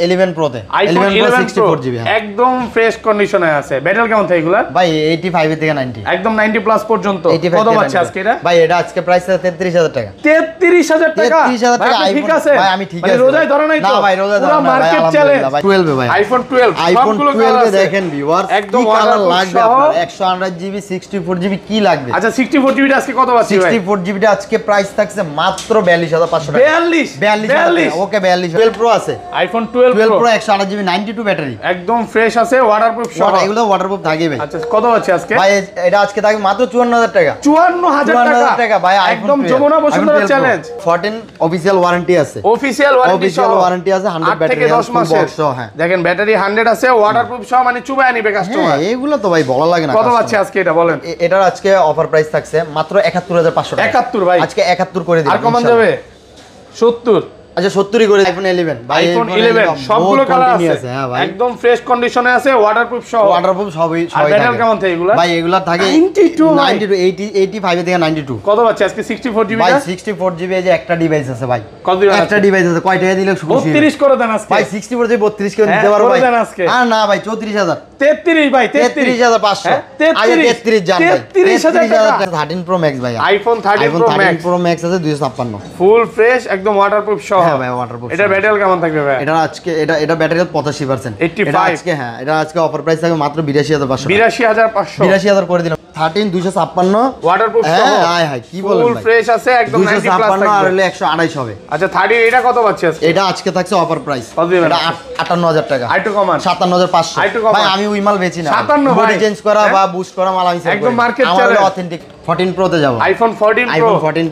11 Pro তে iPhone 11 Pro 64GB একদম fresh কন্ডিশনে আছে। ব্যাটারি কেমন থাকে এগুলা? ভাই 85 থেকে 90 একদম 90 প্লাস পর্যন্ত। কত পাচ্ছে আজকে এটা? ভাই এটা আজকে প্রাইস আছে 33000 টাকা। 33000 টাকা? 33000 টাকা ঠিক আছে ভাই, আমি ঠিক আছে। মানে রোজায় ধরে নাই তো? না ভাই রোজায় ধরে না, মার্কেট চ্যালেঞ্জ 12 ভাই। iPhone 12 iPhone সবগুলো 12 এ দেখেন ভিউয়ার্স একদম কি কালার লাগবে আপনার 128GB 64GB কি লাগবে? আচ্ছা 64GB টা আজকে কত পাচ্ছি ভাই? 64GB টা আজকে প্রাইস থাকছে মাত্র 42500 টাকা। 42 ওকে 42 12 Pro আছে। iPhone 12 Pro 128GB 92 ব্যাটারি একদম ফ্রেশ আছে, ওয়াটারপ্রুফ সহ। এগুলো ওয়াটারপ্রুফ থাকে ভাই। আচ্ছা কত পাচ্ছি আজকে? ভাই এটা আজকে থাকবে মাত্র 54000 টাকা। 54000 টাকা ভাই, একদম Jamuna Bashundhara challenge. 14 official warranty আছে। অফিশিয়াল ওয়ারেন্টি আছে 100 ব্যাটারি 10 মাসের। হ্যাঁ দেখেন ব্যাটারি 100 আছে, ওয়াটারপ্রুফ সহ, মানে চুবায় নিবে কাস্টমার। এগুলো তো ভাই বলা লাগে না। কত পাচ্ছি আজকে এটা বলেন? এটার আজকে অফার প্রাইস থাকছে মাত্র 71500 টাকা। 71 ভাই আজকে 71 করে দিই। আর কমান যাবে? 70। আচ্ছা 70 করে iPhone 11 ভাই। iPhone 11 সবগুলো কালার আছে। হ্যাঁ ভাই একদম ফ্রেশ কন্ডিশনে আছে, ওয়াটারপ্রুফ সহ। ওয়াটারপ্রুফ সবই আর ব্যাটারি কেমন থাকে এগুলা? ভাই এগুলা থাকে 92 85 থেকে 92। কত পাচ্ছি আজকে 64GB ভাই 64GB এই যে একটা ডিভাইস আছে ভাই। কত দিবেন? একটা ডিভাইস আছে, কয় টাকা দিলে খুশি? 32 করে দেন আজকে ভাই 64 থেকে 32 করে দিতে পারো ভাই। আর না ভাই 34000। 33 ভাই 33500। আগে 33 জান ভাই। 33000 টাকা 13 Pro Max ভাই। iPhone 13 Pro Max আছে 256। ফুল ফ্রেশ একদম ওয়াটারপ্রুফ সহ। হ্যাঁ ভাই ওয়াটারপ্রুফ। এটা ব্যাটারি কেমন থাকবে ভাই? এটা আজকে এটা ব্যাটারি 85%। 85 এটা আজকে এটা আজকে অফার প্রাইস থাকবে মাত্র 82500। 82500 82000 করে দিলাম। 13 256 ওয়াটারপ্রুফ সহ। হ্যাঁ হাই কি বলেন ভাই? ফুল ফ্রেশ আছে একদম 90 প্লাস 256 আর থাকবে। হলে 128 হবে। আচ্ছা 30 এটা কত পাচ্ছি আজকে? এটা আজকে থাকছে অফার প্রাইস। কত দিবেন? এটা 58000 টাকা। আইটু কমান 57500। আইটু কমান। ভাই আমি ওই মাল বেচি না। 57 বডি চেঞ্জ করা বা বুস্ট করা মাল আমি সেল করি। একদম মার্কেট আমার চ্যালেঞ্জ। অথেন্টিক 14 Pro তে যাব। iPhone 14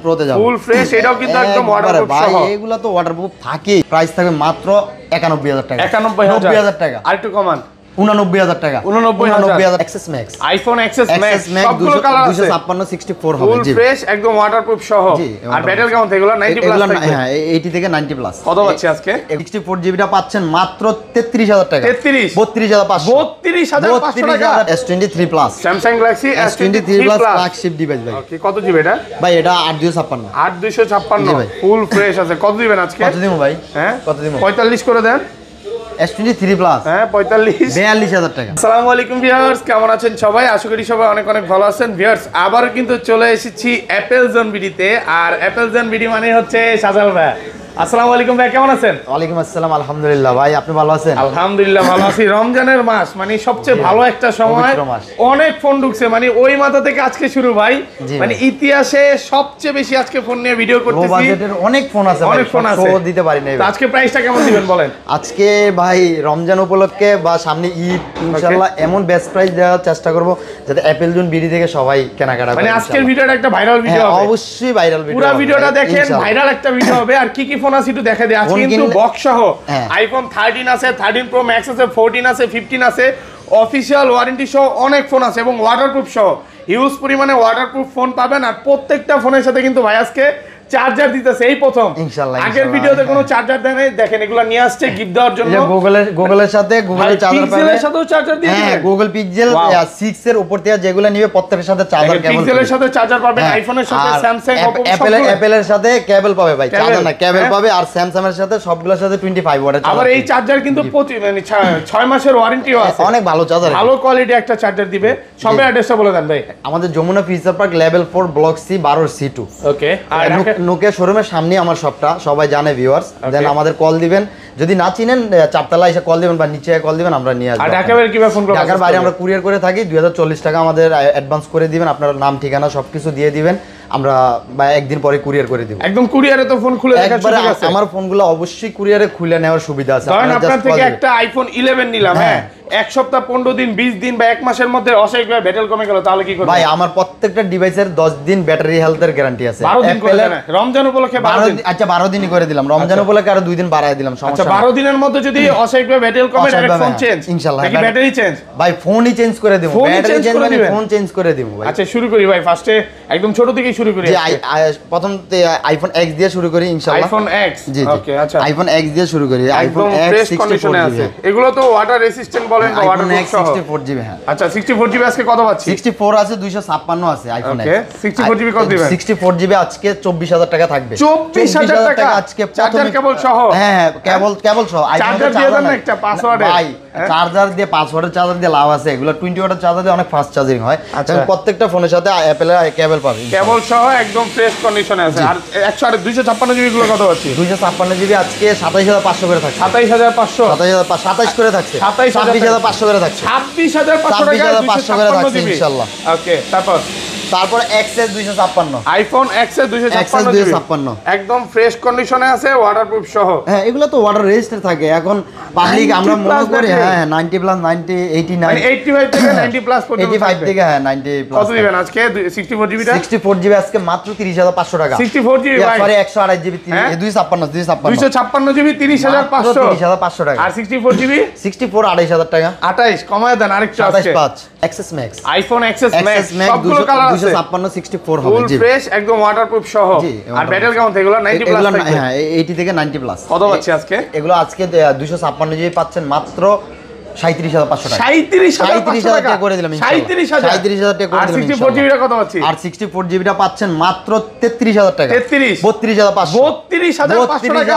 Pro তে যাব। ফুল ফ্রেশ, এটাও কিন্তু একদম ওয়াটারপ্রুফ সহ। ভাই এগুলা তো ওয়াটারপ্রুফ থাকে। প্রাইস থাকবে মাত্র 91000 টাকা। 91000 টাকা। আইটু কমান 89000 টাকা। 89000 Access Max। iPhone Access Max সবগুলো কালার আছে। 256 64 হবে ফুল জি। ফ্রেশ একদম ওয়াটারপ্রুফ সহ। আর ব্যাটারি কেমন থাকে এগুলো? 90 প্লাস থাকে। হ্যাঁ 80 থেকে 90 প্লাস। কত পাচ্ছি আজকে? 64GB টা পাচ্ছেন মাত্র 33000 টাকা। 32500 টাকা। S23 plus. Samsung Galaxy S23 plus flagship device ভাই। ওকে কত জিবি এটা? ভাই এটা 8256। 8256 ফুল ফ্রেশ আছে। কত দিবেন আজকে? কত দিমু ভাই? হ্যাঁ কত দিমু? 45 করে দেন। S23 plus. হ্যাঁ 45 42000 টাকা। আসসালামু আলাইকুম ভিউয়ার্স, কেমন আছেন সবাই? আশা করি সবাই অনেক অনেক ভালো আছেন। ভিউয়ার্স আবার কিন্তু চলে এসেছি অ্যাপেল জোন বিডিতে। আর অ্যাপেল জোন বিডি মানে হচ্ছে শাহজালাল ভাই। আসসালামু আলাইকুম ভাই, কেমন আছেন? ওয়ালাইকুম আসসালাম, আলহামদুলিল্লাহ ভাই, আপনি ভালো আছেন? আলহামদুলিল্লাহ ভালো আছি। রমজানের মাস মানে সবচেয়ে ভালো একটা সময়, অনেক ফোন ঢুকছে মানে ওই মাথা থেকে আজকে শুরু ভাই। মানে ইতিহাসে সবচেয়ে বেশি আজকে ফোন নিয়ে ভিডিও করতেছি। বাজেটের অনেক ফোন আছে, অনেক ফোন আছে, সব দিতে পারি না। আজকে প্রাইসটা কেমন দিবেন বলেন? আজকে ভাই রমজান উপলক্ষে বা সামনে ঈদ, ইনশাআল্লাহ এমন বেস্ট প্রাইস দেওয়ার চেষ্টা করব যাতে অ্যাপেল জোন বিডি থেকে সবাই কেনাকাটা করে। মানে আজকের ভিডিওটা একটা ভাইরাল ভিডিও হবে। অবশ্যই ভাইরাল ভিডিও। পুরো ভিডিওটা দেখেন, ভাইরাল একটা ভিডিও হবে। আর কি কি ফোন আছে একটু দেখে দেই। আজকে কিন্তু বক্স সহ iPhone 13 আছে, 13 Pro Max আছে, 14 আছে, 15 আছে, অফিশিয়াল ওয়ারেন্টি সহ অনেক ফোন আছে এবং ওয়াটারপ্রুফ সহ হিউজ পরিমাণে ওয়াটারপ্রুফ ফোন পাবেন। আর প্রত্যেকটা ফোনের সাথে কিন্তু ভাই আজকে চার্জার দিতেছে এই প্রথম। ইনশাআল্লাহ আগের ভিডিওতে কোনো চার্জার দেয় নাই, দেখেন এগুলো নিয়ে আসছে গিফট দেওয়ার জন্য। গুগলের সাথে গুগলের চার্জার পাবেন, পিক্সেলের সাথেও চার্জার দিয়ে দিবেন। হ্যাঁ গুগল পিক্সেল 6 এর উপর থেকে যেগুলো নিবে প্রত্যেকটার সাথে চার্জার কেবল, পিক্সেলের সাথে চার্জার পাবেন, আইফোনের সাথে স্যামসাং, অপো, অ্যাপেলের সাথে কেবল পাবে ভাই, চার্জার না কেবল পাবে। আর স্যামসাং এর সাথে সবগুলোর সাথে 25 ওয়াটের চার্জার। আবার এই চার্জার কিন্তু মানে 6 মাসের ওয়ারেন্টিও আছে। অনেক ভালো চার্জার, ভালো কোয়ালিটি একটা চার্জার দিবে। সবে অ্যাড্রেসটা বলে দেন ভাই। আমাদের Jamuna future park level 4 block C 12 C2। Okay. আর নোকিয়া শোরুমের সামনে আমার শপটা, সবাই জানে ভিউয়ার্স। দেন আমাদের কল দিবেন, যদি না চিনেন চারতলা এসে কল দিবেন বা নিচে কল দিবেন, আমরা নিয়ে আসব। আর ঢাকার বাইরে কিভাবে ফোন করবেন? ঢাকার বাইরে আমরা কুরিয়ার করে থাকি। 2040 টাকা আমাদের অ্যাডভান্স করে দিবেন, আপনার নাম ঠিকানা সবকিছু দিয়ে দিবেন, আমরা একদিন পরে কুরিয়ার করে দিব। একদম কুরিয়ারে তো ফোন খুলে দেখার সুযোগ আছে। আমার ফোনগুলো অবশ্যই কুরিয়ারে খুলে নেওয়ার সুবিধা আছে। ধরেন আপনার থেকে একটা iPhone 11 নিলাম, হ্যাঁ এক সপ্তাহ 15 দিন 20 দিন বা এক মাসের মধ্যে অস্বাভাবিকভাবে ব্যাটারি কমে গেল, তাহলে কি করবেন? ভাই আমার প্রত্যেকটা ডিভাইসের 10 দিন ব্যাটারি হেলথের গ্যারান্টি আছে। 12 দিন করে দেন রমজান উপলক্ষে। 12 দিন। আচ্ছা 12 দিনই করে দিলাম, রমজান উপলক্ষে আরো 2 দিন বাড়ায় দিলাম, সমস্যা আচ্ছা 12 দিনের মধ্যে যদি অস্বাভাবিকভাবে ব্যাটারি কমে, ডাইরেক্ট ফোন চেঞ্জ ইনশাআল্লাহ। নাকি ব্যাটারি চেঞ্জ? ভাই ফোনই চেঞ্জ করে দেব, ব্যাটারি চেঞ্জ মানে ফোন চেঞ্জ করে দেব ভাই। আচ্ছা শুরু করি ভাই, ফার্স্টে একদম ছোট থেকে শুরু করি? প্রথম আইফোন এক্স দিয়ে শুরু করি ইনশাআল্লাহ। আইফোন এক্স, ওকে আচ্ছা, আইফোন এক্স দিয়ে শুরু করি। আইফোন এক্স 64 আছে, এগুলো তো ওয়াটার রেসিস্ট্যান্ট বলেন বা ওয়াটার প্রুফ সহ 64 জিবি। হ্যাঁ আচ্ছা, 64 জিবি আজকে কত পাচ্ছি? 64 আছে, 256 আছে আইফোন এক্স। ওকে, 64 জিবি কত দিবেন? 64 জিবি আজকে 24000 টাকা থাকবে। 24000 টাকা আজকে, চার্জার কেবল সহ? হ্যাঁ কেবল সহ। চার্জার দিয়ে দেন না একটা পাসওয়ার্ড ভাই, চার্জার দিয়ে পাসওয়ার্ডের চার্জার দিয়ে লাভ আছে, এগুলো 20 ওয়াটের চার্জার দিয়ে অনেক ফাস্ট চার্জিং হয়। আচ্ছা, প্রত্যেকটা ফোনের সাথে অ্যাপলের কেবল পাবে, কেবল সহ একদম ফ্রেশ কন্ডিশনে আছে। আর 256 জিবি গুলো কত পাচ্ছি? 256 জিবি আজকে 27500 করে থাকছে। 27500, 27 করে থাকছে, 27500 করে থাকছে, 26500 টাকা 26500 করে থাকছে ইনশাআল্লাহ। ওকে, তারপর এক্সএস 256, আইফোন এক্সএস 256 একদম ফ্রেশ কন্ডিশনে আছে, ওয়াটারপ্রুফ সহ। হ্যাঁ, এগুলো তো ওয়াটার রেজিস্টার থাকে। এখন পাবলিক আমরা মনে করি হ্যাঁ 90 প্লাস 90 89 মানে 85 থেকে 90 প্লাস পর্যন্ত 85 থেকে হ্যাঁ 90 প্লাস। কত দিবেন আজকে 64 জিবিটা? 64 জিবি আজকে মাত্র 30500 টাকা। 64 জিবি ভাই, সরি 128 জিবি 256 জিবি 30500 30500 টাকা। আর 64 জিবি 64 28000 টাকা। 28 কমায় দেন আরেকটু আজকে। 5 XS max, iPhone XS max সবগুলো কালার আছে, 256 64 হবে ফুল ফ্রেশ একদম ওয়াটারপ্রুফ সহ। আর ব্যাটারি কেমন থাকে এগুলো? 90 প্লাস থাকে। হ্যাঁ 80 থেকে 90 প্লাস। কত পাচ্ছি আজকে? এগুলো আজকে 256 জিবি পাচ্ছেন মাত্র 37500 টাকা। 37500 টাকা করে দিলাম ইনশাআল্লাহ। 37000 টাকা করে দিলাম। আর 64 জিবিটা কত পাচ্ছি? আর 64 জিবিটা পাচ্ছেন মাত্র 33000 টাকা। 32500 32500 টাকা।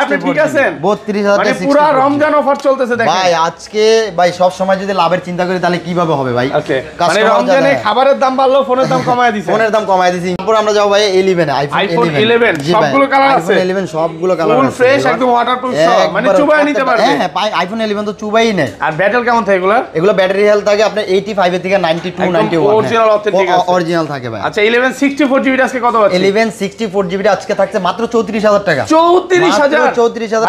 আপনি ঠিক আছেন? 32000 মানে টাকা। পুরো রমজান অফার চলতেছে দেখেন ভাই। আজকে ভাই সব সময় যদি লাভের চিন্তা করি তাহলে কিভাবে হবে ভাই? ওকে, মানে রমজানে খাবারের দাম বাড়লো, ফোনের দাম কমায় দিয়েছে। ফোনের দাম কমায় দিয়েছি। তারপর আমরা যাও ভাই 11 আইফোন 11 সবগুলো কালার আছে। আইফোন 11 সবগুলো কালার আছে, ফুল ফ্রেশ একদম ওয়াটারপ্রুফ সহ, মানে চুবাই নিতে পারবে। হ্যাঁ আইফোন 11 তো চুবাই নেয়। আর ব্যাটারি কেমন থাকে এগুলো? ব্যাটারি হেলথ থাকে আপনার 85 থেকে 92 91 অরিজিনাল অথেন্টিক আছে, অরিজিনাল থাকে ভাই। আচ্ছা 11 64 জিবি আজকে কত পাচ্ছি? 11 64 জিবি আজকে থাকছে মাত্র 34000 টাকা। 34000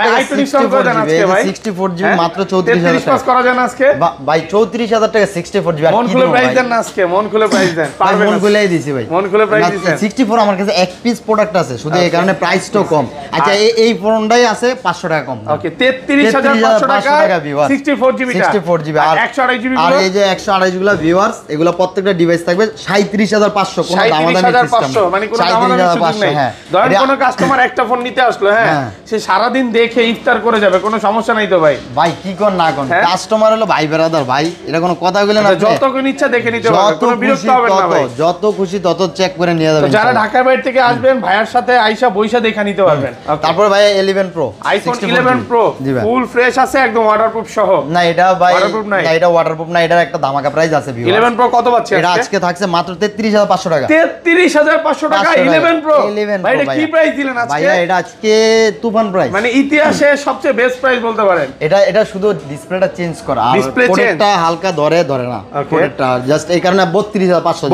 টাকা। ভাই 64 জিবি মাত্র 34000 টাকা। পাস করা যায় না আজকে ভাই? 34000 টাকা 64 জিবি। মন খুলে প্রাইস দেন না আজকে, মন খুলে প্রাইস দেন। পারবেন? মন খুলেই দিছি ভাই, মন খুলে প্রাইস দিছেন। 64 আমার কাছে এক পিস প্রোডাক্ট আছে, শুধু এই কারণে প্রাইসটাও কম। আচ্ছা এই ফোনটাই আছে 500 টাকা কম। ওকে, 33500 টাকা 64 জিবি 64 জিবি। আর 128 জিবি আর এই যে 128 গুলো ভিউয়ার্স, এগুলো প্রত্যেকটা ডিভাইস থাকবে 37500। কোন দামাদামি সিস্টেম, মানে কোন দামাদামি সুযোগ নেই। ধরেন কোন কাস্টমার একটা ফোন নিতে আসলো, হ্যাঁ সে সারা দিন দেখে ইফতার করে যাবে, কোনো সমস্যা নাই তো ভাই? ভাই কি কোন না কোন কাস্টমার হলো ভাই ব্রাদার ভাই, এটা কোনো কথা কইলেন না? যত কোন ইচ্ছা দেখে নিতে পারবে, কোনো বিরক্ত হবে না ভাই। যত খুশি তত চেক করে নিয়ে যাবেন। যারা ঢাকার বাইরে থেকে আসবেন ভাইয়ার সাথে আইসা বইসা দেখে নিতে পারবেন। তারপর ভাই 11 pro, iPhone 11 pro full fresh আছে একদম ওয়াটারপ্রুফ সহ। না এটা ভাই না, এটা ওয়াটারপ্রুফ না, এটার একটা ধামাকা প্রাইস আছে। 11 প্রো কত পাচ্ছি এটা আজকে থাকছে মাত্র 33500 টাকা। 33500 টাকা 11 প্রো। ভাই এটা কি প্রাইস দিলেন আজকে? ভাই এটা আজকে তুফান প্রাইস, মানে ইতিহাসে সবচেয়ে বেস্ট প্রাইস বলতে পারেন। এটা শুধু ডিসপ্লেটা চেঞ্জ করা, আর কোডটা হালকা ধরে না কোডটা, জাস্ট এই কারণে 32500।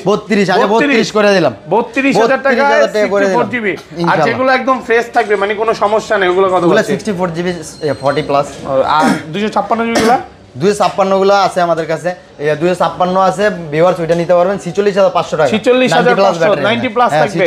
32 আগে 32 করে দিলাম। 32000 টাকা 64 জিবি। আর যেগুলো একদম ফ্রেশ থাকবে, মানে কোনো সমস্যা নেই, ওগুলো কত? ওগুলো 64 জিবি 40 প্লাস। আর 256 জিবি গুলো 256 গুলো আছে আমাদের কাছে। 256 আছে ভিউয়ার্স, ওইটা নিতে পারবেন 46500 টাকা। 46500 90 প্লাস থাকবে,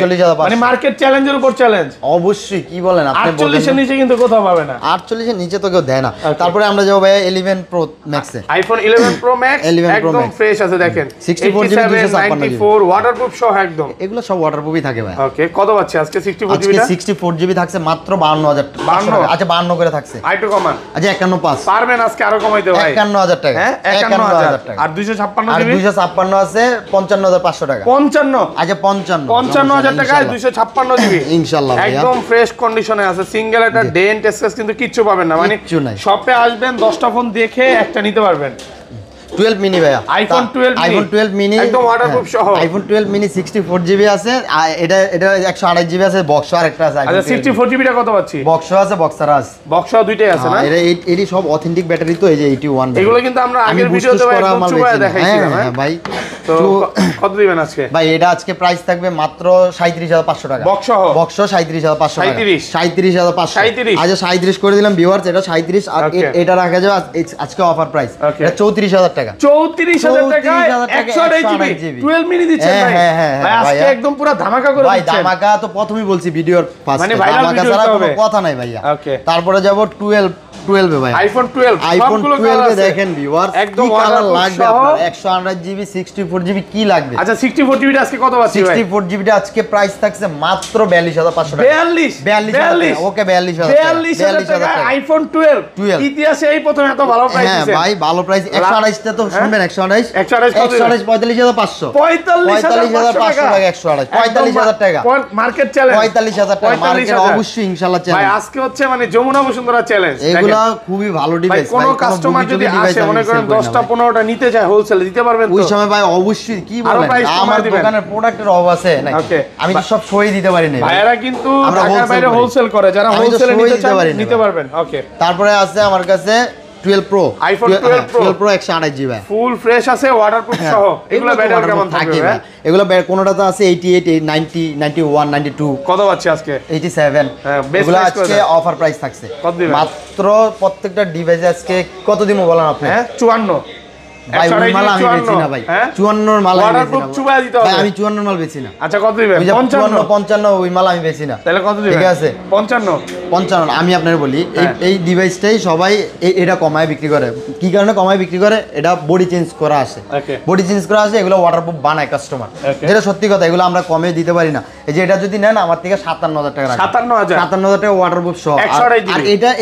মানে মার্কেট চ্যালেঞ্জের উপর চ্যালেঞ্জ। অবশ্যই, কি বলেন আপনি? 48 এর নিচে কিন্তু কোথাও পাবে না। 48 এর নিচে তো কেউ দেয় না। তারপরে আমরা যাব ভাই 11 প্রো ম্যাক্সে। আইফোন 11 প্রো ম্যাক্স একদম ফ্রেশ আছে দেখেন, 64 জিবি 254 ওয়াটারপ্রুফ সহ একদম। এগুলো সব ওয়াটারপ্রুফই থাকে ভাই। ওকে, কত পাচ্ছি আজকে 64 জিবিটা? 64 জিবি থাকছে মাত্র 52000 টাকা। আচ্ছা 52 করে থাকছে। আইটো কমান। আচ্ছা 51.5 পারবেন আজকে আরো কমাইতে ভাই? 51000 টাকা। 51000 টাকা। আর 256 জিবি 256 আছে 55500 টাকা। 55 আচ্ছা 55000 টাকায় 256 জিবি ইনশাআল্লাহ ভাই। একদম ফ্রেশ কন্ডিশনে আছে, সিঙ্গেল একটা ডেন্ট স্ক্র্যাচ কিন্তু কিচ্ছু পাবেন না, মানে শপে আসবেন 10টা ফোন দেখে একটা নিতে পারবেন। 12 মিনি ভাইয়া, আইফোন 12 মিনি একদম ওয়াটারপ্রুফ সহ। আইফোন 12 মিনি 64 জিবি আছে, এটা 128 জিবি আছে, বক্স আর একটা আছে। আচ্ছা 64 জিবিটা কত পাচ্ছি? বক্স আছে, বক্সার আছে, বক্স দুইটাই আছে না? এটি সব অথেন্টিক ব্যাটারি তো, এই যে 81। এগুলো কিন্তু আমরা আগের ভিডিওতে ভাই একদম চুবায় দেখাইছিলাম। হ্যাঁ ভাই, তো কত দিবেন আজকে? ভাই এটা আজকে প্রাইস থাকবে মাত্র 37500 টাকা। বক্স সহ 37500 টাকা। 37500 আচ্ছা 37 করে দিলাম ভিউয়ার্স, এটা 37। আর এটা রাখা যাবে আজকে অফার প্রাইস, এটা 34000 টাকা। 34000 টাকায় 128 জিবি 12 মিনি দিচ্ছেন ভাই। ভাই আজকে একদম পুরো ধামাকা করে দিচ্ছেন। ভাই ধামাকা তো প্রথমেই বলছি ভিডিওর ফার্স্টে, মানে ভাইরাল ধামাকা ছাড়া কোনো কথা নাই ভাইয়া। তারপরে যাব 12 ভাই, আইফোন 12 দেখেন ভিউয়ার্স, একদম কালার লাগবে আপনার। 128 জিবি 64 64GB কি লাগবে? আচ্ছা 64GB আজকে কত পাচ্ছি ভাই? 64GB আজকে প্রাইস থাকছে মাত্র 42500 টাকা। 42 ওকে 42000 টাকা আইফোন 12 ইতিহাসে এই প্রথম এত ভালো প্রাইস দিয়েছে। হ্যাঁ ভাই ভালো প্রাইস। 128 টা তো শুনবেন, 128 45500 45500 টাকা 128 45000 টাকা মার্কেট চ্যালেঞ্জ 45000 টাকা মার্কেট অবশ্যই ইনশাআল্লাহ চ্যালেঞ্জ ভাই। আজকে হচ্ছে মানে যমুনা বসুন্ধরা চ্যালেঞ্জ। এগুলা খুবই ভালো ডিভাইস ভাই। কোন কাস্টমার যদি আসে মনে করেন 10টা 15টা নিতে চায় হোলসেলে দিতে পারবেন তো? ওই সময় ভাই অবশ্যই কি বলেন, আমার দোকানের প্রোডাক্টের অভাব আছে নাকি? আমি তো সব সই দিতে পারি না। ভাইরা কিন্তু ঢাকার বাইরে হোলসেল করে, যারা হোলসেলে নিতে চান নিতে পারবেন। ওকে, তারপরে আছে আমার কাছে 12 Pro, iPhone 12 Pro 128GB full fresh আছে, ওয়াটারপ্রুফ সহ। এগুলা ব্যাটারি কেমন থাকবে ভাই? এগুলা কোনটা তো আছে 88, 90, 91, 92। কত পাচ্ছি আজকে? 87। এগুলা আজকে অফার প্রাইস থাকছে মাত্র প্রত্যেকটা ডিভাইসে। আজকে কত দিমু বলেন আপনি? 54 ভাই ওই মাল আমি বেচি না ভাই। 54 মাল আমি বেচি না ভাই, আমি 54 মাল বেচি না। আচ্ছা কত দিবেন? 55 ওই মাল আমি বেচি না। তাহলে কত দিবেন? ঠিক আছে 55। আমি আপনাদের বলি এই ডিভাইসটাই সবাই এটা কমায় বিক্রি করে। কি কারণে কমায় বিক্রি করে? এটা বডি চেঞ্জ করা আছে, বডি চেঞ্জ করা আছে। এগুলো ওয়াটারপ্রুফ বানায় কাস্টমার, যেটা সত্যি কথা। এগুলো আমরা কমে দিতে পারি না। এই যে এটা যদি নেন আমার থেকে 57000 টাকা, 57000 টাকা ওয়াটারপ্রুফ সহ। আর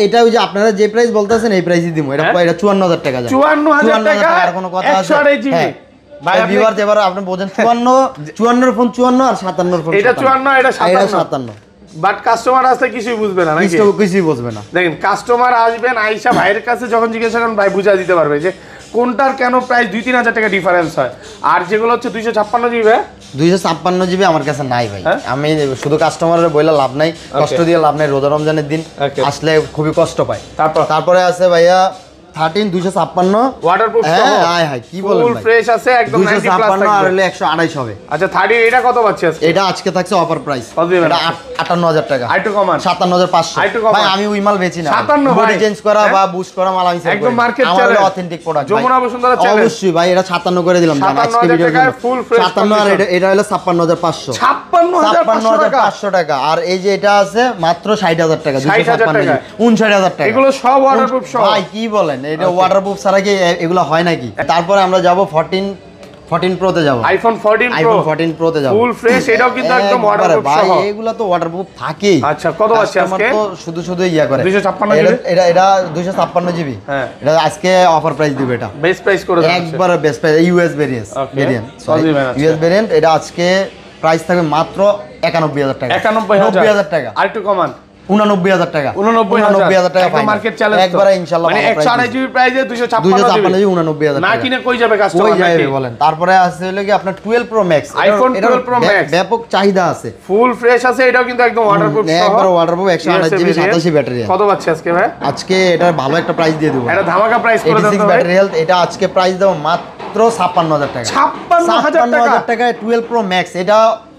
এটা ওই যে আপনারা যে প্রাইস বলতেছেন এই প্রাইসই দিমু। এটা 54000 টাকা যায়। 54000 টাকা কোনো কথা আছে ভাই? ভিউয়ার এবার আপনি বোঝেন 54 ফোন 54 আর 57 ফোন এটা 54 এটা 57। বাট কাস্টমার আসতে কিছুই বুঝবে না, নাকি? কিছুই বুঝবে না। দেখেন কাস্টমার আসবেন আয়েশা ভাইয়ের কাছে যখন জিজ্ঞাসা করেন, ভাই বুঝা দিতে পারবে যে কোনটার কেন প্রাইস 2-3000 টাকা ডিফারেন্স হয়। আর যেগুলো হচ্ছে 256GB 256GB আমার কাছে নাই ভাই। আমি শুধু কাস্টমারের বইলা লাভ নাই, কষ্ট দিয়ে লাভ নাই। রোজা রমজানের দিন আসলে খুবই কষ্ট পায়। তারপরে আছে ভাইয়া 13 256 ওয়াটারপ্রুফ সহ। হ্যাঁ হ্যাঁ কি বলেন ফুল ফ্রেশ আছে একদম 90 প্লাস থাকবে। আর হলে 128 হবে। আচ্ছা 30 এটা কত পাচ্ছি আজকে? এটা আজকে থাকছে অফার প্রাইস। এটা 58000 টাকা। আইটু কমান 57500 ভাই। আমি ওই মাল বেচি না। 57 বডি চেঞ্জ করা বা বুস্ট করা মাল আমি সেল করি। একদম মার্কেট চ্যালেঞ্জ, আমার authentic product. Jamuna Bashundhara challenge অবশ্যই ভাই। এটা 57 করে দিলাম আজকে ভিডিওর জন্য। ফুল ফ্রেশ 57 আর এটা হলো 56500 56500 টাকা। আর এই যে এটা আছে মাত্র 60000 টাকা, 59000 টাকা। এগুলো সব ওয়াটারপ্রুফ সহ ভাই। কি বলেন? এটা ওয়াটারপ্রুফ ছাড়া কি এগুলো হয় নাকি? তারপরে আমরা যাব 14 Pro তে যাব। আইফোন 14 Pro তে যাব। ফুল ফ্রেশ, এটাও কিন্তু একদম ওয়াটারপ্রুফ সহ। ভাই এগুলো তো ওয়াটারপ্রুফ থাকেই। আচ্ছা কত আছে আজকে? তো শুধু ইয়া করে 256GB। এটা 256GB। এটা আজকে অফার প্রাইস দিবে। এটা বেস্ট প্রাইস করে দেন একবার best price. US variant US variant. এটা আজকে প্রাইস থাকবে মাত্র 91000 টাকা। 90000 টাকা। আর একটু কমান 89000 টাকা। 89000 টাকা মার্কেট চ্যালেঞ্জ একবার ইনশাআল্লাহ। মানে 128GB প্রাইসে 256GB 89000 না কিনে কই যাবে কাস্টমার? কই যাবে বলেন? তারপরে আছে হলো কি আপনার 12 Pro Max। IPhone 12 Pro Max ব্যাপক চাহিদা আছে, ফুল ফ্রেশ আছে। এটাও কিন্তু একদম ওয়াটারপ্রুফ সহ। একবার ওয়াটারপ্রুফ 128GB 87 ব্যাটারি। কত পাচ্ছে আজকে ভাই? আজকে এটা ভালো একটা প্রাইস দিয়ে দেব। এটা ধামাকা প্রাইস করে দেন তো ভাই। Battery health. এটা আজকে প্রাইস দেব মাত্র 56000 টাকা। 56000 টাকায় 12 Pro Max।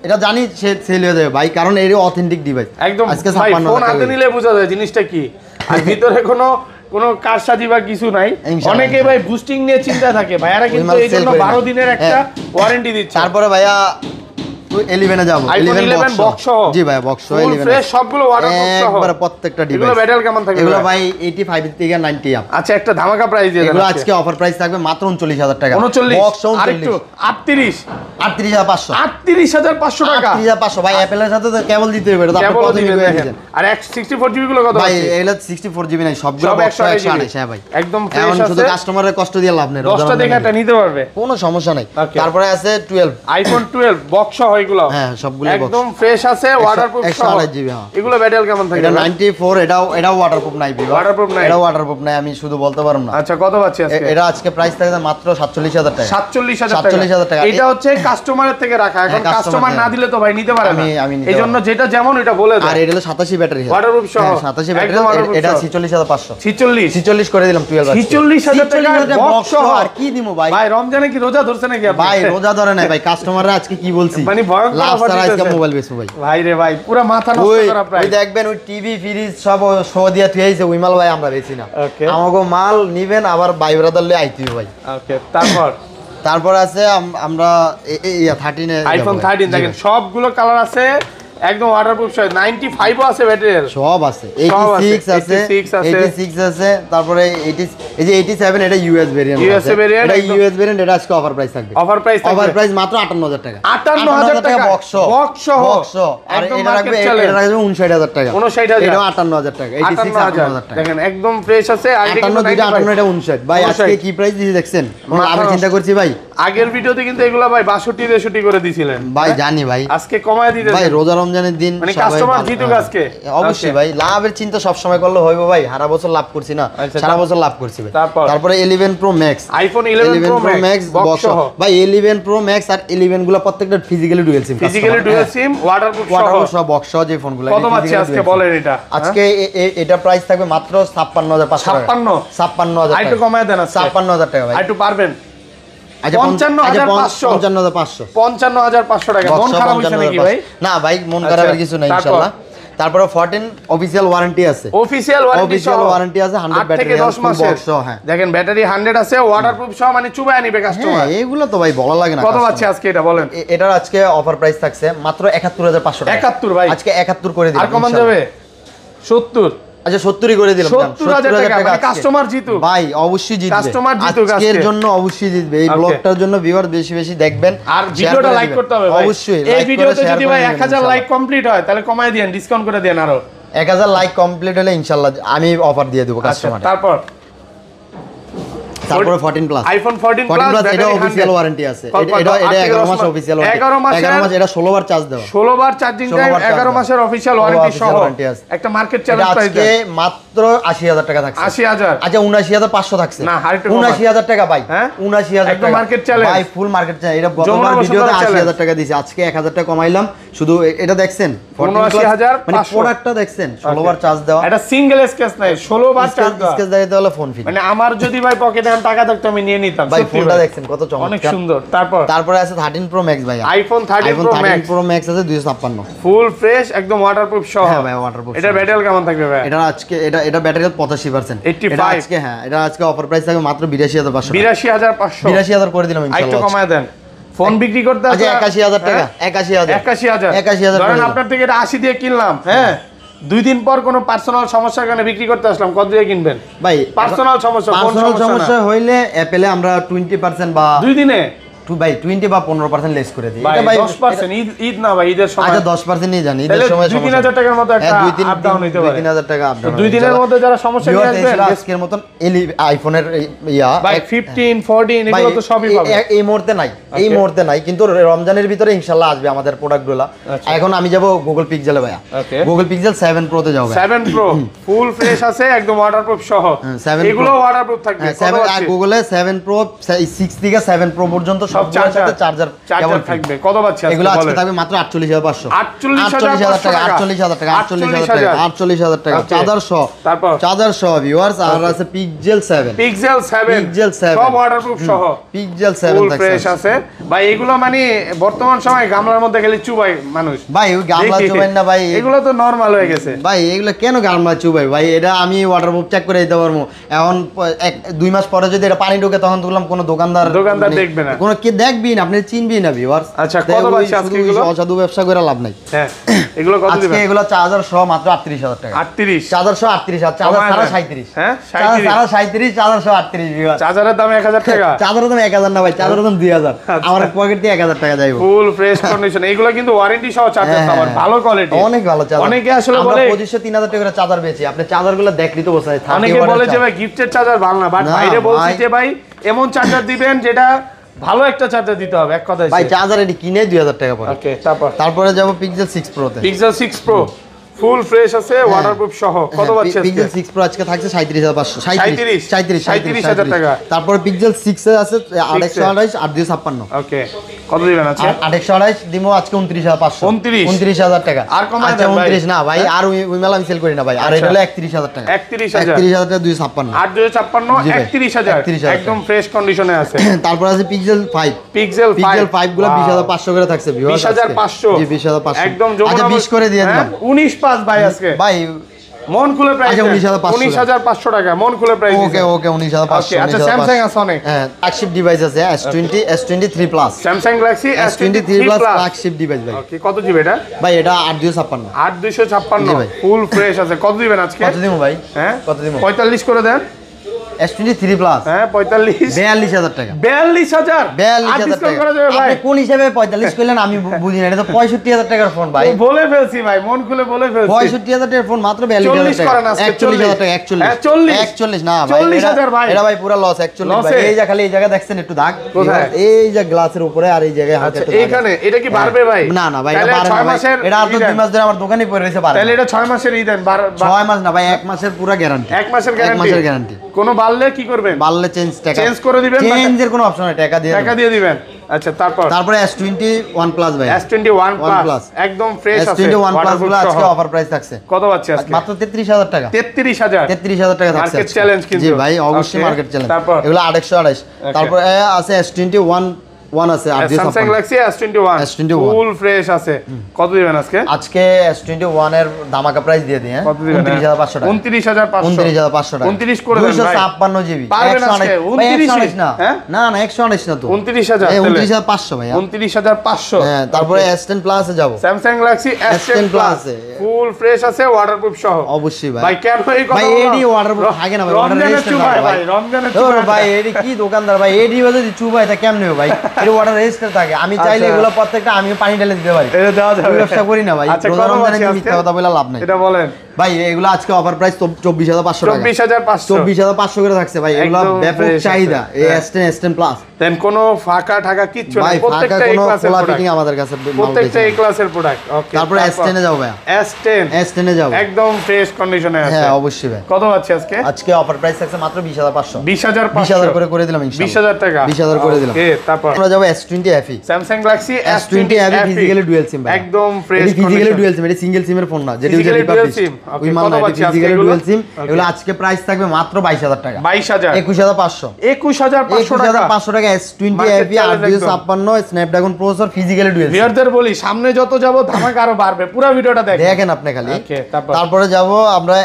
এটা জানি সেল হয়ে যাবে ভাই, কারণ এর অথেন্টিক ডিভাইস। একদম আজকে ভাই ফোন হাতে নিলে বোঝা যায় জিনিসটা কি। আর ভিতরে কোনো কারসাজি বা কিছু নাই। অনেকে ভাই বুস্টিং নিয়ে চিন্তা থাকে, ভাইয়ারা কিন্তু এই জন্য 12 দিনের একটা ওয়ারেন্টি দিচ্ছে। তারপরে ভাইয়া 11 এ যাব। 11 বক্স সহ। জি ভাই বক্স সহ 11 ফ্রেশ সবগুলো ওয়াটারপ্রুফ সহ। একবার প্রত্যেকটা ডিভাইস। এগুলো ব্যাটারি কেমন থাকবে? এগুলো ভাই 85 থেকে 90 আপ। আচ্ছা একটা ধামাকা প্রাইস দিয়ে দেন। এগুলো আজকে অফার প্রাইস থাকবে মাত্র 39000 টাকা। 39 বক্স সহ 38 38500 38500 টাকা। 38500 ভাই। অ্যাপেলের সাথে তো কেবল দিতে হবে। এটা আপনি কত দিবেন দেখেন। আর 64GB গুলো কত আছে? ভাই এগুলো 64GB নাই, সবগুলো বক্স 128। হ্যাঁ ভাই একদম ফ্রেশ আছে। শুধু কাস্টমারের কষ্ট দিয়ে লাভ নেই। 10টা দেখে এটা নিতে পারবে, কোনো সমস্যা নাই। তারপরে আছে 12 আইফোন 12 বক্স সহ। এগুলো হ্যাঁ সবগুলো একদম ফ্রেশ আছে, ওয়াটারপ্রুফ সহ। 128GB। হ্যাঁ এগুলো ব্যাটারি কেমন থাকবে? এটা 94। এটাও ওয়াটারপ্রুফ নাই বিবা। ওয়াটারপ্রুফ নাই। এটা ওয়াটারপ্রুফ নাই, আমি শুধু বলতে পারবো না। আচ্ছা কত পাচ্ছি আজকে? এটা আজকে প্রাইস থাকবে মাত্র 47000 টাকা। 47000 টাকা। এটা হচ্ছে কাস্টমারের থেকে রাখা। এখন কাস্টমার না দিলে তো ভাই নিতে পারে না। এইজন্য যেটা যেমন এটা বলে দাও। আর এটা হলো 87 ব্যাটারি ওয়াটারপ্রুফ সহ। 87 ব্যাটারি। এটা 46500। 46 করে দিলাম 12 আছে। 46000 টাকা বক্স সহ। আর কি দিমু ভাই? ভাই রমজানে কি রোজা ধরছে নাকি আপনি? ভাই রোজা ধরে নাই ভাই, কাস্টমাররা আজকে কি বলছি মানে ভয়ঙ্কর অফার দিতেছে। আজকে মোবাইল বেচবো ভাই। ভাই রে ভাই পুরো মাথা নষ্ট করা প্রাইস। ওই দেখবেন ওই টিভি ফ্রিজ সব শো দিয়া থুইছে, ওই মাল ভাই আমরা বেচি না। আমাগো মাল নিবেন আবার ভাই ব্রাদার লই আইতিও ভাই। ওকে তারপর আছে আমরা 13 এ আইফোন 13 দেখেন সবগুলো কালার আছে। একদম ওয়াটারপ্রুফ সহ 95 ও আছে ব্যাটারি সব আছে 86 আছে 86 আছে তারপরে 80 এই যে 87 এটা ইউএস ভেরিয়েন্ট এটা ইউএস ভেরিয়েন্ট এটা আজকে অফার প্রাইস থাকবে অফার প্রাইস মাত্র 58000 টাকা 58000 টাকা বক্স আর এটা রাখবে 59000 টাকা 59000 এটা 58000 টাকা 86 58000 টাকা দেখেন একদম ফ্রেশ আছে আগে 58 এটা 59 ভাই আজকে কি প্রাইস দিয়েছি দেখছেন আমি চিন্তা করছি ভাই আগের ভিডিওতে কিন্তু এগুলা ভাই 62 63 করে দিছিলেন ভাই জানি ভাই আজকে কমায় দিতেছেন ভাই রোজা রমজানের দিন মানে কাস্টমার জিতুক আজকে অবশ্যই ভাই লাভের চিন্তা সব সময় করলে হইবো ভাই সারা বছর লাভ করছি না সারা বছর লাভ করছি ভাই তারপরে 11 Pro Max iPhone 11 Pro Max box ভাই 11 Pro Max আর 11 গুলো প্রত্যেকটা ফিজিক্যালি ডুয়াল সিম ওয়াটারপ্রুফ সহ বক্স সহ যে ফোনগুলো কত পাচ্ছি আজকে বলেন এটা আজকে এটা প্রাইস থাকবে মাত্র 56500 টাকা 56000 আইটু কমায় দেন 56000 টাকা ভাই আইটু পারবেন আচ্ছা 55500 55500 টাকা মন খারাপ হইছে নাকি ভাই না ভাই মন খারাপের কিছু নাই ইনশাআল্লাহ তারপরে 14 অফিশিয়াল ওয়ারেন্টি আছে অফিশিয়াল ওয়ারেন্টি আছে 100 ব্যাটারি 10 মাসের হ্যাঁ দেখেন ব্যাটারি 100 আছে ওয়াটারপ্রুফ সহ মানে চুবায় নিবে কাস্টমার এগুলো তো ভাই বলা লাগে না কত পাচ্ছে আজকে এটা বলেন এটার আজকে অফার প্রাইস থাকছে মাত্র 71500 টাকা 71 ভাই আজকে 71 করে দিলাম আর কমান যাবে 70 আচ্ছা 70 করে দিলাম 70000 টাকা কাস্টমার জিতু ভাই অবশ্যই জিতবে কাস্টমার জিতুক আজকের জন্য অবশ্যই জিতবে এই ব্লগটার জন্য ভিউয়ার বেশি বেশি দেখবেন আর ভিডিওটা লাইক করতে হবে ভাই অবশ্যই এই ভিডিওতে যদি ভাই 1000 লাইক কমপ্লিট হয় তাহলে কমায় দেন ডিসকাউন্ট করে দেন আরো 1000 লাইক কমপ্লিট হলে ইনশাআল্লাহ আমি অফার দিয়ে দেব কাস্টমার তারপর 14 প্লাস আইফোন 14 প্লাস এটা অফিশিয়াল ওয়ারেন্টি আছে এটা 11 মাস অফিশিয়াল ওয়ারেন্টি 11 মাস এটা 16 বার চার্জ দেওয়া 16 বার চার্জিং টাইম 11 মাসের অফিশিয়াল ওয়ারেন্টি সহ একটা মার্কেট চ্যালেঞ্জ প্রাইস আজকে মাত্র 80000 টাকা থাকছে 80000 আচ্ছা 79500 থাকছে না আরেকটু 79000 টাকা ভাই 79000 টাকা মার্কেট চ্যালেঞ্জ ভাই ফুল মার্কেট চ্যালেঞ্জ এটা গতবার ভিডিওতে 80000 টাকা দিয়েছি আজকে 1000 টাকা কমাইলাম শুধু এটা দেখছেন 79500 মানে প্রোডাক্টটা দেখছেন 16 বার চার্জ দেওয়া এটা সিঙ্গেল স্কেচ নাই 16 বার চার্জ দেওয়া স্কেচ দিতে হলে ফোন ফ্রি মানে আমার যদি ভাই পকেটে টাকা থাকতো আমি নিয়ে নিতাম ভাই ফোনটা দেখছেন কত চমৎকার অনেক সুন্দর তারপরে আছে 13 Pro Max ভাই আইফোন 13 Pro Max আছে 256 ফুল ফ্রেশ একদম ওয়াটারপ্রুফ সহ হ্যাঁ ভাই ওয়াটারপ্রুফ এটা ব্যাটারি কেমন থাকবে ভাই এটা আজকে এটা ব্যাটারি 85% এটা আজকে হ্যাঁ এটা আজকে অফার প্রাইস থাকবে মাত্র 82500 82000 করে দিলাম ইনশাআল্লাহ একটু কমায় দেন ফোন বিক্রি করতে আছে 81000 টাকা 81000 ধরেন আপনার থেকে এটা 80 দিয়ে কিনলাম হ্যাঁ 2 দিন পর কোনো পার্সোনাল সমস্যার কারণে বিক্রি করতে আসলাম কত দিয়ে কিনবেন ভাই পার্সোনাল সমস্যা হইলে অ্যাপলে আমরা 20% বা 2 দিনে ভাই 20 বা 15% লেস করে দিই এটা ভাই 10% ঈদ না ভাই ঈদের সময় আচ্ছা 10% নিয়ে জানি ঈদের সময় 3000 টাকার মতো একটা আপ ডাউন হইতে পারে 3000 টাকা আপ ডাউন 2 দিনের মধ্যে যারা সমস্যা নিয়ে আসবেন আজকের মতন আইফোনের ভাই 15 14 এগুলো তো সবই পাবে এই মুহূর্তে নাই কিন্তু রমজানের ভিতরে ইনশাআল্লাহ আসবে আমাদের প্রোডাক্টগুলো এখন আমি যাব গুগল পিক্সেলে ভাইয়া গুগল পিক্সেল 7 প্রো তে যাব 7 প্রো ফুল ফ্রেশ আছে একদম ওয়াটারপ্রুফ সহ এগুলো ওয়াটারপ্রুফ থাকবে 7 আর গুগলে 7 প্রো 6 থেকে 7 প্রো পর্যন্ত সব চার্জার থাকবে কত পাচ্ছি এগুলো আজকে থাকবে মাত্র 48500 48000 টাকা 48000 টাকা চার্জার সহ ভিউয়ার্স আর আছে পিক্সেল 7 সব ওয়াটারপ্রুফ সহ পিক্সেল 7 ফুল ফ্রেশ আছে ভাই এগুলো মানে বর্তমান সময় গামলার মধ্যে গেলে চুবাই মানুষ ভাই ওই গামলা চুবাই না ভাই এগুলো তো নরমাল হয়ে গেছে ভাই এগুলো কেন গামলা চুবাই ভাই এটা আমি ওয়াটারপ্রুফ চেক করে দিতে পারবো এখন 2 মাস পরে যদি এটা পানি ঢোকে তখন দেখলাম কোনো দোকানদার দেখবে না কোনো কে দেখবি না আপনি চিনবি না ভিউয়ার্স আচ্ছা কত পাচ্ছি আজকে এগুলো অসাধু ব্যবসা করে লাভ নাই হ্যাঁ এগুলো কত দিবেন আজকে এগুলো চার্জার সহ মাত্র 38000 টাকা 38 চার্জার সহ 38000 চার্জার সারা 37 হ্যাঁ 37 চার্জার সহ 38 ভিউয়ার্স চার্জারের দাম 1000 টাকা চার্জারের দাম 1000 না ভাই চার্জারের দাম 2000 আমার পকেট দিয়ে 1000 টাকা যাইবো ফুল ফ্রেশ কন্ডিশন এগুলো কিন্তু ওয়ারেন্টি সহ চার্জার আবার ভালো কোয়ালিটি অনেক ভালো চার্জার অনেকে আসলে বলে 2500 3000 টাকা চার্জার বেচি আপনি চার্জারগুলো দেখলি তো বোঝাই থাকে অনেকে বলে যে ভাই গিফটের চার্জার ভালো না বাট বাইরে বলছি যে ভাই এমন চার্জার দিবেন যেটা ভালো একটা চার্জার দিতে হবে এক কথায় ভাই চার্জার এটি কিনে 2000 টাকা পড়ে ওকে তারপরে যাব পিক্সেল 6 প্রো তে পিক্সেল 6 প্রো ফুল ফ্রেশ আছে ওয়াটারপ্রুফ সহ কত পাচ্ছেন আজকে পিক্সেল 6 প্রো আজকে থাকছে 37500 37000 টাকা তারপর পিক্সেল 6 এ আছে 828 8256 ওকে কত দিবেন আছে 828 দিমো আজকে 29500 29000 টাকা আর কমায় আচ্ছা 29 না ভাই আর ওই মেলা আমি সেল করি না ভাই আর এটা হলো 31000 টাকা 31000 টাকা 256 8256 31000 একদম ফ্রেশ কন্ডিশনে আছে তারপর আছে পিক্সেল 5 পিক্সেল 5 গুলো 20500 করে থাকছে ভিউয়ার্স 20500 জি 20500 একদম আচ্ছা 20 করে দিয়ে দিলাম 19 পাস ভাই আজকে ভাই মন খুলে প্রাইস আচ্ছা 19500 টাকা মন খুলে প্রাইস ওকে ওকে 19500 আচ্ছা স্যামসাং আছে অনেক হ্যাঁ ফ্ল্যাগশিপ ডিভাইস আছে S20 3 plus Samsung Galaxy S20 3 plus flagship device ভাই ওকে কত জিবি এটা ভাই এটা 8256 8256 ফুল ফ্রেশ আছে কত দিবেন আজকে কত দিমু ভাই হ্যাঁ কত দিমু 45 করে দেন S20 3 প্লাস হ্যাঁ 45 42000 টাকা 42000 টাকা করা যাবে ভাই আপনি কোন হিসাবে 45 কইলেন আমি বুঝি না এটা তো 65000 টাকার ফোন ভাই বলে ফেলছি ভাই মন খুলে বলে ফেলছি 65000 টাকার ফোন মাত্র 42000 টাকা 41000 টাকা 41 না ভাই 40000 ভাই এটা ভাই পুরো লস 41 ভাই এই যে খালি এই জায়গা দেখছেন একটু দাগ এই যে গ্লাসের উপরে আর এই জায়গায় হালকা আচ্ছা এইখানে এটা কি বাড়বে ভাই না না ভাই এটা বাড়বে না ভাই এটা আর তো 2 মাস ধরে আমার দোকানে পড়ে রয়েছে বাড়বে তাহলে এটা 6 মাসের দেন 6 মাস না ভাই 1 মাসের পুরো গ্যারান্টি 1 মাসের গ্যারান্টি কোন বাড়লে কি করবেন বাড়লে চেঞ্জ করে দিবেন চেঞ্জের কোনো অপশন নাই টাকা দিয়ে দিবেন আচ্ছা তারপরে S21 প্লাস ভাই S21 প্লাস একদম ফ্রেশ আছে S21 প্লাস গুলো আজকে অফার প্রাইস থাকছে কত পাচ্ছি আজকে মাত্র 33000 টাকা 33000 টাকা থাকছে মার্কেট চ্যালেঞ্জ কিন্তু জি ভাই অবশ্যই মার্কেট চ্যালেঞ্জ তারপর এগুলো 828 তারপর আছে S21 আছে Samsung Galaxy S21 full fresh আছে কত দিবেন আজকে S21 এর ধামাকা প্রাইস দিয়ে দিই হ্যাঁ 29500 টাকা 29500 টাকা 29 করে দেন ভাই 256 জিবি পারবেন আজকে 29 না না 128 না তো 29000 29500 ভাই 29500 হ্যাঁ তারপরে S10 প্লাস এ যাব Samsung Galaxy S10 plus full fresh আছে ওয়াটারপ্রুফ সহ অবশ্যই ভাই ভাই কেন এই কথা ভাই এডি ওয়াটারপ্রুফ থাকে না ভাই রমজানের চুবাই ভাই রমজানের চুবাই ভাই এডি কি দোকানদার ভাই এডি বাজে চুবাই এটা কেমনে ভাই এর ওয়াটার রেজিস্টার থাকে আমি চাইলে এগুলো প্রত্যেকটা আমিও পানি ঢেলে দিতে পারি এটা দেওয়া যাবে ব্যবসা করি না ভাই রমজানে মিথ্যা কথা বলে লাভ নাই এটা বলেন ভাই এগুলো আজকে অফার প্রাইস 24500 টাকা 24500 করে থাকছে ভাই এগুলো ব্যাপক চাহিদা এই S10 প্লাস দেন কোনো ফাঁকা ঢাকা কিচ্ছু না প্রত্যেকটা এই ক্লাসের প্রোডাক্ট আমাদের কাছে প্রত্যেকটা এই ক্লাসের প্রোডাক্ট ওকে তারপর S10 এ যাও ভাই S10 এ যাও একদম ফ্রেশ কন্ডিশনে আছে হ্যাঁ অবশ্যই ভাই কত আছে আজকে অফার প্রাইস থাকছে মাত্র 20500 20000 করে দিলাম ইনশাআল্লাহ 20000 টাকা 20000 করে দিলাম ওকে তারপর আমরা যাব S20 FE Samsung Galaxy S20 FE physically dual sim ভাই একদম ফ্রেশ এটা ফিজিক্যালি ডুয়াল সিম এটা সিঙ্গেল সিমের ফোন না যেটা হচ্ছে রিপাবলিক ওই মাল ফিজিক্যালি ডুয়াল সিম এগুলো আজকে প্রাইস থাকবে মাত্র 22000 টাকা 21500 টাকা S20 FE 856 Snapdragon processor physically dual sim ভিউয়ারদের বলি সামনে যত যাব ধামাকা আরো বাড়বে পুরো ভিডিওটা দেখেন আপনি খালি ওকে তারপরে যাব আমরা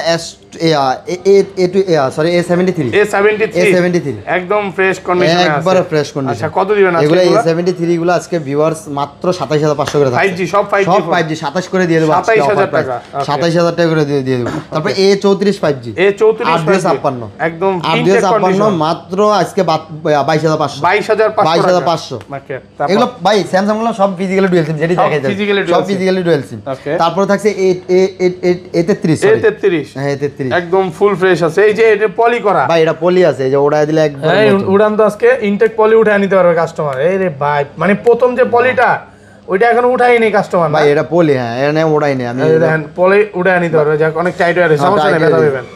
A73 একদম ফ্রেশ কন্ডিশনে আছে একবারে ফ্রেশ কন্ডিশন আচ্ছা কত দিবেন আজকে এগুলো A73 গুলো আজকে ভিউয়ার্স মাত্র 27500 করে থাকছে 5G সব 5G 27 করে দিয়ে দেব 27000 টাকা 27000 টাকা করে দিয়ে দেব তারপর A34 5G একদম 856 মাত্র আজকে 22500 ওকে এগুলো ভাই স্যামসাং গুলো সব ফিজিক্যালি ডুয়াল সিম যেটি দেখা যায় সব ফিজিক্যালি ডুয়াল সিম তারপর থাকছে A33 হ্যাঁ A33 একদম ফুল ফ্রেশ আছে এই যে এটা পলি করা ভাই এটা পলি আছে এই যে ওড়ায় দিলে একদম উড়ান তো আজকে ইনটেক পলি উঠায় নিতে পারবে কাস্টমার এই রে ভাই মানে প্রথম যে পলিটা ওইটা এখনো উঠাইনি কাস্টমার ভাই এটা পলি হ্যাঁ এনে উড়াইনি আমি দেখেন পলি উঠায় নিতে পারবে যাক অনেক টাইট হয়ে সমস্যা নেই ব্যথা পাবেন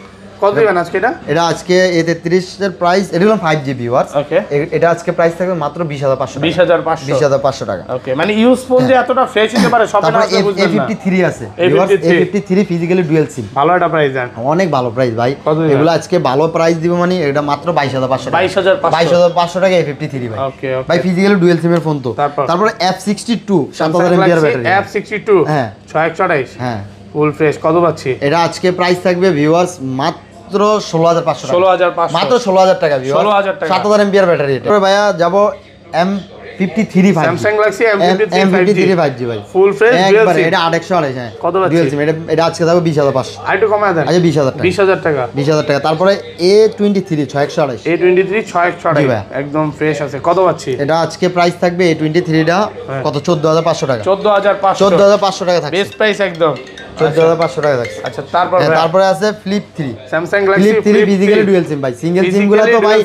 কত দিবেন আজকে এটা আজকে A33 এর প্রাইস এটা হলো 5G ভিউয়ার্স ওকে এটা আজকে প্রাইস থাকবে মাত্র 20500 টাকা ওকে মানে ইউজ ফোন যে এতটা ফ্রেশ হতে পারে সব না বুঝবেন না A53 আছে ভিউয়ার্স A53 ফিজিক্যালি ডুয়াল সিম ভালো একটা প্রাইস দেন অনেক ভালো প্রাইস ভাই এগুলো আজকে ভালো প্রাইস দিব মানে এটা মাত্র 22500 টাকা 22500 টাকা A53 ভাই ওকে ভাই ফিজিক্যালি ডুয়াল সিমের ফোন তো তারপর F62 7000 mAh ব্যাটারি F62 হ্যাঁ 628 হ্যাঁ ফুল ফ্রেশ কত পাচ্ছি এটা আজকে প্রাইস থাকবে ভিউয়ার্স মাত্র 16500 টাকা 16500 মাত্র 16000 টাকা ভিউয়ার্স 16000 টাকা 7000 mAh ব্যাটারি এটা ভাইয়া যাব M53 5G Samsung Galaxy M53 5G ভাই ফুল ফ্রেশ ডুয়াল সিম এটা 828 হ্যাঁ কত পাচ্ছি ডুয়াল সিম এটা আজকে থাকবে 20500 আরেকটু কমায় দেন আচ্ছা 20000 টাকা 20000 টাকা তারপরে A23 628 একদম ফ্রেশ আছে কত পাচ্ছি এটা আজকে প্রাইস থাকবে A23 টা কত 14500 টাকা 14500 টাকা থাকবে বেস্ট প্রাইস একদম 14500 টাকা থাকছে আচ্ছা তারপরে আছে Flip 3 Samsung Galaxy Flip 3 physically dual sim ভাই সিঙ্গেল সিম গুলো তো ভাই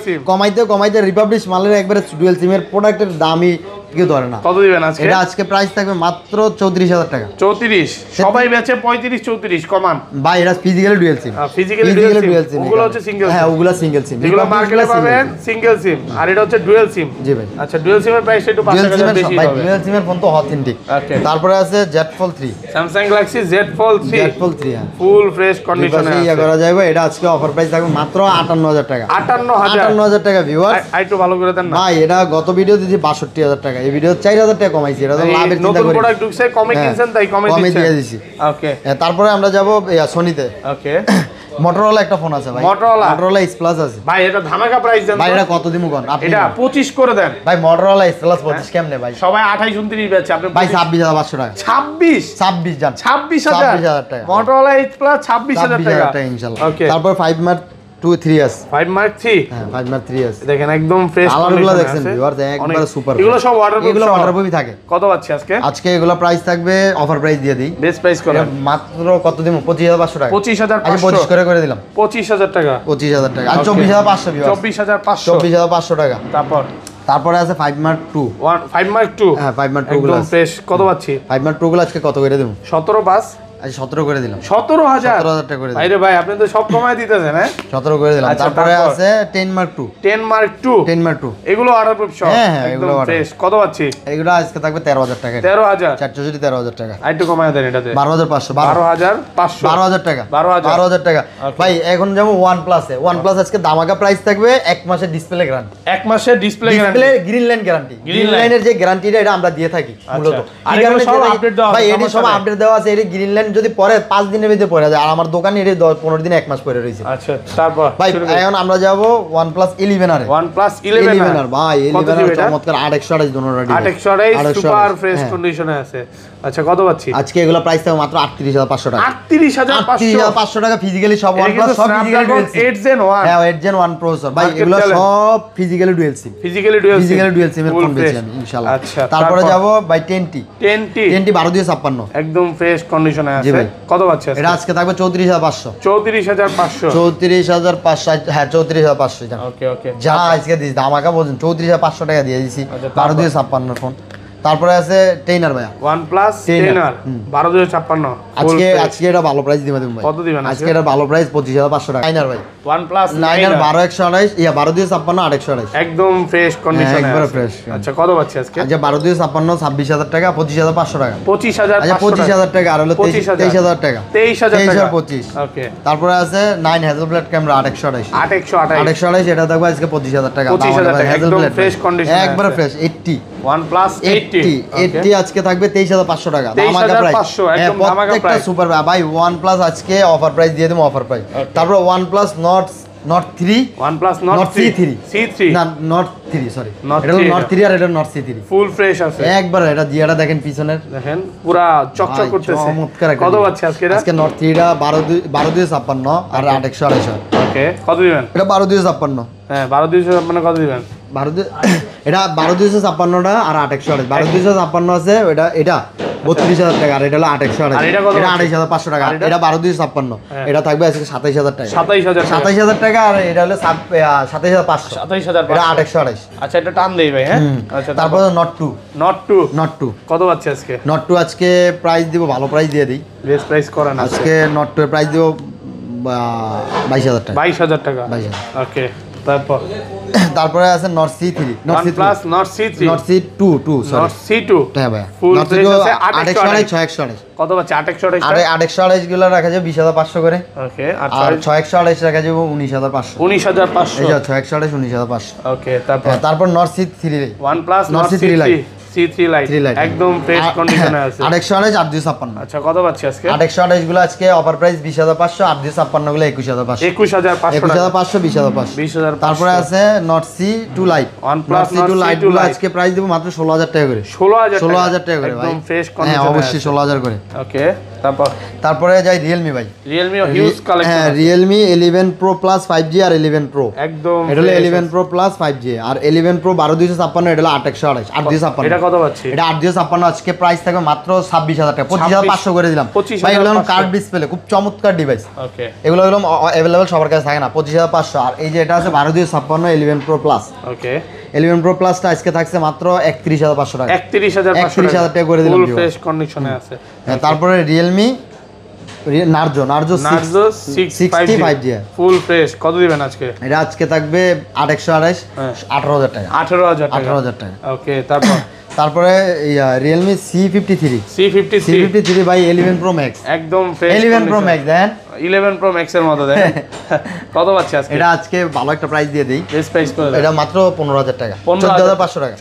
কমাইতে রিপাবলিশ মালের একবারে ডুয়াল সিমের প্রোডাক্টের দামই কেউ ধরে না কত দিবেন আজকে এটা আজকে প্রাইস থাকবে মাত্র 34000 টাকা 34 সবাই বেচে 35 34 কমান ভাই এটা ফিজিক্যালি ডুয়াল সিম ফিজিক্যালি ডুয়াল সিম ওগুলো হচ্ছে সিঙ্গেল হ্যাঁ ওগুলো সিঙ্গেল সিম যেগুলো মার্কেটে পাবেন সিঙ্গেল সিম আর এটা হচ্ছে ডুয়াল সিম জি ভাই আচ্ছা ডুয়াল সিমের প্রাইস একটু 5 টাকা বেশি হবে ডুয়াল সিমের ফোন তো অথেন্টিক ওকে তারপরে আছে Z Fold 3 Samsung Galaxy Z Fold 3 হ্যাঁ ফুল ফ্রেশ কন্ডিশনে আছে ইয়া করা যাবে এটা আজকে অফার প্রাইস থাকবে মাত্র 58000 টাকা 58000 টাকা ভিউয়ার্স একটু ভালো করে দেন না ভাই এটা গত ভিডিও দিছি 62000 টাকা এই ভিডিও 4000 টাকা কমাইছি, এটা তো লাভের চিন্তা করি। নতুন প্রোডাক্ট ঢুকছে, কমে কিনছেন তাই কমে দিয়ে দিছি। ওকে, তারপরে আমরা যাব সোনিতে। ওকে, মোটরোলা একটা ফোন আছে ভাই, মোটরোলা এস প্লাস আছে ভাই। এটা ধামাকা প্রাইস দেন ভাই, এটা কত দিমু কোন আপনি? এটা 25 করে দেন ভাই। মোটরোলা এস প্লাস 25 কেমনে ভাই? সবাই 28 29 বেচছে, আপনি ভাই 26500 টাকা। 26 জান 26000 টাকা। মোটরোলা এস প্লাস 26000 টাকা ইনশাআল্লাহ। ওকে, তারপর 5 মার্ক 2 3 আছে। 5 মার্ক 3, হ্যাঁ 5 মার্ক 3 আছে। দেখেন একদম ফ্রেশ কালারগুলো দেখছেন ভিউয়ার্স, একবারে সুপার। এগুলো সব ওয়াটারপ্রুফ, এগুলো ওয়াটারপ্রুফই থাকে। কত পাচ্ছি আজকে? আজকে এগুলো প্রাইস থাকবে, অফার প্রাইস দিয়ে দিই। বেস্ট প্রাইস করে মাত্র কত দিমু? 25500 টাকা। 25500, আচ্ছা 25 করে দিলাম। 25000 টাকা। 25000 টাকা আর 24500 ভিউয়ার্স। 24500, 24500 টাকা। তারপরে আছে 5 মার্ক 2। 5 মার্ক 2, হ্যাঁ 5 মার্ক 2 গুলো একদম ফ্রেশ। কত পাচ্ছি? 5 মার্ক 2 গুলো আজকে কত করে দেবো? 17 5, আচ্ছা 17 করে দিলাম। 17000 টাকা করে দিলাম। ভাই রে ভাই, আপনি তো সব কমায় দিতেছেন। হ্যাঁ 17 করে দিলাম। তারপরে আছে 10 মার্ক 2। 10 মার্ক 2, 10 মার্ক 2 এগুলো ওয়াটারপ্রুফ সব। হ্যাঁ হ্যাঁ এগুলো ফ্রেশ। কত পাচ্ছি? এগুলো আজকে থাকবে 13000 টাকা। 13000, 13000 টাকা। আর একটু কমায় দেন এটাতে। 12500। 12500, 12000 টাকা। 12000 টাকা। ভাই এখন যেমন OnePlus এ, OnePlus আজকে দামাকা প্রাইস থাকবে 1 মাসের ডিসপ্লে গ্যারান্টি। 1 মাসের display guarantee, display green line guarantee. Green লাইনের যে গ্যারান্টিটা এটা আমরা দিয়ে থাকি মূলত। আর এগুলো সব আপডেট দেওয়া আছে। ভাই এটি সব আপডেট দেওয়া আছে। এটি গ্রিন লাইন যদি পরে 5 দিনের ভিতরে পড়ে যায়, আর আমার দোকানে এটি 15 দিন 1 মাস পরে রয়েছে। আচ্ছা তারপর ভাই এখন আমরা যাব OnePlus 11 আর। OnePlus 11 আর ভাই 11 আর চমৎকার 828 দোনোটা ডিভাইস। 828 সুপার ফ্রেশ কন্ডিশনে আছে। আচ্ছা কত পাচ্ছি আজকে? এগুলো প্রাইস থাকবে মাত্র 38500 টাকা। 38500 টাকা ফিজিক্যালি সব OnePlus, সব ফিজিক্যালি ডুয়াল সিম। 8 Gen 1, হ্যাঁ 8 Gen 1 প্রসেসর ভাই, এগুলো সব ফিজিক্যালি ডুয়াল সিম। ফিজিক্যালি ডুয়াল সিম এর ফোন বেচি আমি ইনশাআল্লাহ। আচ্ছা তারপরে যাব ভাই 10T 1256 একদম ফ্রেশ কন্ডিশনে আছে। কত পাচ্ছি আজকে? এটা আজকে থাকবে 34500। 34500, 34500। হ্যাঁ 34500 জান। ওকে ওকে, যা আজকে দিস ধামাকা বলছেন, 34500 টাকা দিয়ে দিছি। 12256 ফোন। তারপরে আছে টেইনার ভাইয়া, OnePlus টেইনার 12256। আজকে এটা ভালো প্রাইস দিবেন ভাই। কত দিবেন আজকে? এটা ভালো প্রাইস 25500 টাকা। টেইনার ভাই OnePlus 9 12128 12256 828 একদম ফ্রেশ কন্ডিশনে আছে। একবারে ফ্রেশ। আচ্ছা কত পাচ্ছি আজকে? আচ্ছা 12256 26000 টাকা, 25500 টাকা। 25500, আচ্ছা 25000 টাকা আর হলো 23000 টাকা। 23000 টাকা। 25। ওকে, তারপরে আছে 9 হ্যাজেলব্লেড ক্যামেরা 828 828 এটা থাকবে আজকে 25000 টাকা। 25000 টাকা একদম ফ্রেশ কন্ডিশনে একবারে ফ্রেশ। 80 OnePlus 80 আজকে থাকবে 23500 টাকা। ধামাকা প্রাইস, 23500 একদম ধামাকা প্রত্যেকটা প্রাইস। সুপার ভাই। OnePlus আজকে অফার প্রাইস দিয়ে দেবো, অফার প্রাইস। তারপর OnePlus Nord 3, OnePlus Nord C3 না Nord 3 সরি, Nord এটা হলো 3 Nord 3 আর এটা Nord C3 ফুল ফ্রেশ আছে একবার। এটা জিয়াটা দেখেন পিছনের, দেখেন পুরা চকচক করতেছে। চমৎকার। কত পাচ্ছি আজকে? আজকে Nord 3 টা 12256 আর 828। ওকে, কত দিবেন? এটা 12256। হ্যাঁ 12256 কত দিবেন? এটা 12256টা আর 828। 12256 আছে এটা 32000 টাকা, আর এটা হলো 828। এটা 28500 টাকা। এটা 12256, এটা থাকবে আজকে 27000 টাকা। 27000 টাকা। আর এটা হলো 27500। 27500, এটা 828। আচ্ছা এটা টান দেই ভাই। হ্যাঁ আচ্ছা, তারপর Nord 2 কত পাচ্ছি আজকে? Nord 2 আজকে প্রাইস দিব, ভালো প্রাইস দিয়ে দিই। বেস্ট প্রাইস করেন আজকে Nord 2 এর প্রাইস দিব 22000 টাকা। 22000 টাকা। 22000। ওকে, তারপরে আছে Nord C3, OnePlus Nord C3, Nord C2 sorry, Nord C2 হ্যাঁ ভাই। ফুল Nord ফ্রেশ C2 আছে 828 6128। কত পাচ্ছি? 828 828 গুলো রাখা যাবে 20500 করে। ওকে, আর 6128 রাখা যাবে 19500। 19500 এই যে 6128 19500। ওকে, তারপর Nord C3 OnePlus Nord C3 C3 Lite একদম ফ্রেশ কন্ডিশনে আছে। 828 856। আচ্ছা কত পাচ্ছি আজকে? 828 গুলো আজকে অফার প্রাইস 20500, 856 গুলো 21500। 21500 20500। তারপরে আছে Nord C2 Lite, OnePlus Nord C2 Lite গুলো আজকে প্রাইস দেব মাত্র 16000 টাকা করে। 16000 টাকা করে ভাই, একদম ফ্রেশ হ্যাঁ কন্ডিশনে। অবশ্যই 16000 করে। ওকে, তারপরে যাই Realme ভাই। Realme huge collection. হ্যাঁ Realme 11 Pro Plus 5G আর 11 Pro একদম এটা হলো 11 Pro Plus 5G আর 11 Pro 12256। এটা হলো 828 85256। এটা কত পাচ্ছি? এটা 85256। আজকে প্রাইস থাকবে মাত্র 26000 টাকা। 25500 করে দিলাম ভাই। এগুলো হলো কার্ভ ডিসপ্লে, খুব চমৎকার ডিভাইস। ওকে, এগুলো হলো अवेलेबल সবার কাছে থাকে না। 25500। আর এই যে এটা আছে 12256 11 Pro Plus। ওকে, 11 Pro Plus টা আজকে থাকছে মাত্র 31500 টাকা। 31500 টাকা করে দিলাম। ফুল ফ্রেশ কন্ডিশনে আছে। তারপরে Realme Narzo 65G full fresh কত দিবেন আজকে? এটা আজকে থাকবে 828 18000 টাকা। 18000 টাকা। ওকে, তারপরে Realme C53 ভাই 11 Pro Max একদম ফ্রেশ 11 Pro Max দেন 11 প্রো ম্যাক্স এর মতো দেখেন কত পাচ্ছি আজকে এটা আজকে ভালো একটা প্রাইস দিয়ে দেই বেস্ট প্রাইস করে এটা মাত্র 15000 টাকা 14500 টাকা